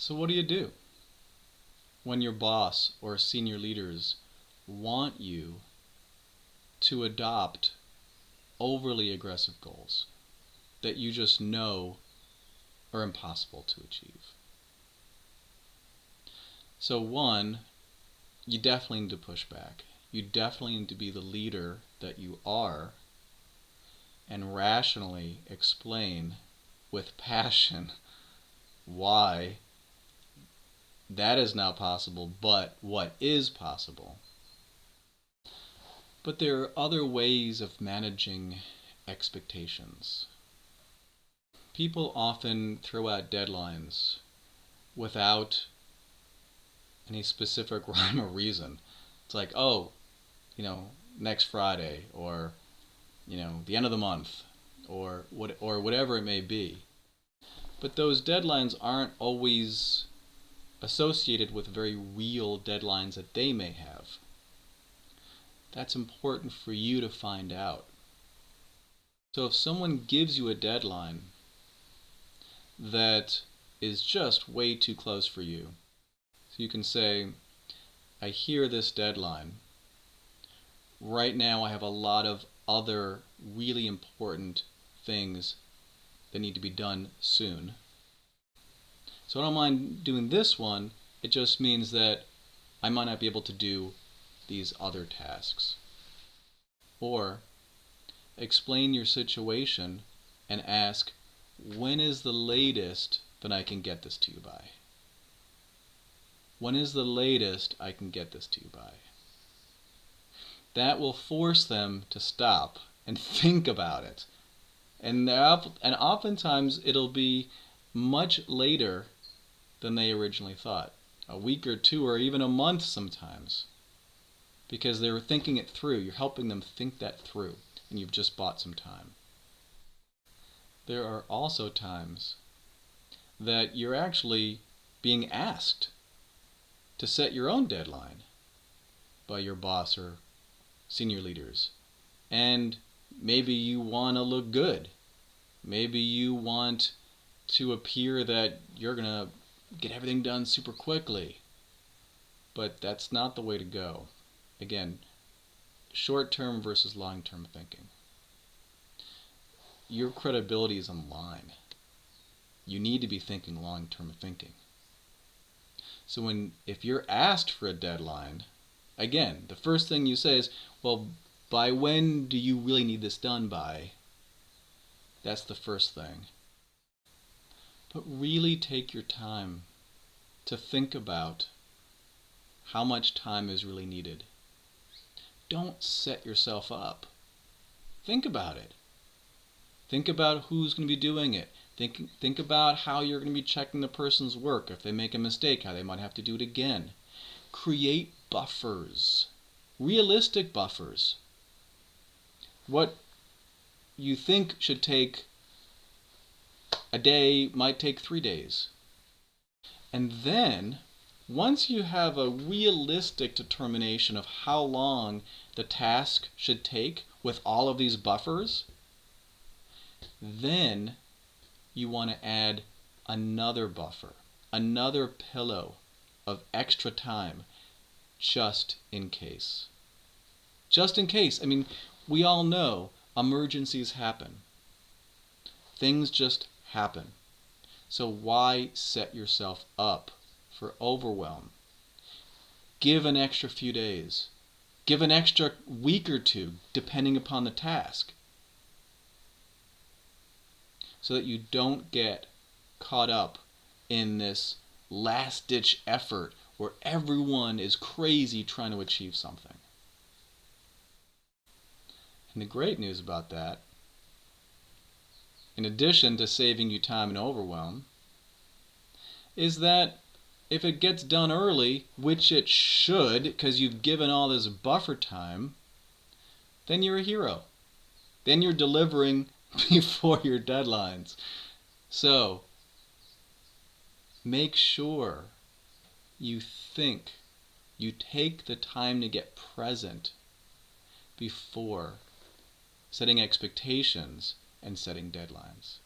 So what do you do when your boss or senior leaders want you to adopt overly aggressive goals that you just know are impossible to achieve? So one, you definitely need to push back. You definitely need to be the leader that you are and rationally explain with passion why that is not possible, but what is possible. But there are other ways of managing expectations. People often throw out deadlines without any specific rhyme or reason. It's like, oh, next Friday, or the end of the month, or whatever it may be. But those deadlines aren't always associated with very real deadlines that they may have. That's important for you to find out. So if someone gives you a deadline that is just way too close for you, so you can say, I hear this deadline. Right now I have a lot of other really important things that need to be done soon. So I don't mind doing this one. It just means that I might not be able to do these other tasks. Or explain your situation and ask, when is the latest that I can get this to you by? When is the latest I can get this to you by? That will force them to stop and think about it. And oftentimes it'll be much later than they originally thought. A week or two, or even a month sometimes. Because they were thinking it through. You're helping them think that through. And you've just bought some time. There are also times that you're actually being asked to set your own deadline by your boss or senior leaders. And maybe you want to look good. Maybe you want to appear that you're going to get everything done super quickly. But that's not the way to go. Again, short-term versus long-term thinking. Your credibility is on the line. You need to be thinking long-term thinking. So if you're asked for a deadline, again, the first thing you say is, well, by when do you really need this done by? That's the first thing. But really take your time to think about how much time is really needed. Don't set yourself up. Think about it. Think about who's going to be doing it. Think about how you're going to be checking the person's work. If they make a mistake, how they might have to do it again. Create buffers. Realistic buffers. What you think should take a day might take 3 days. And then, once you have a realistic determination of how long the task should take with all of these buffers, then you want to add another buffer, another pillow of extra time, just in case. Just in case. I mean, we all know emergencies happen. Things just happen. So why set yourself up for overwhelm? Give an extra few days. Give an extra week or two, depending upon the task, so that you don't get caught up in this last-ditch effort where everyone is crazy trying to achieve something. And the great news about that, in addition to saving you time and overwhelm, is that if it gets done early, which it should, because you've given all this buffer time, then you're a hero. Then you're delivering before your deadlines. So, make sure you take the time to get present before setting expectations and setting deadlines.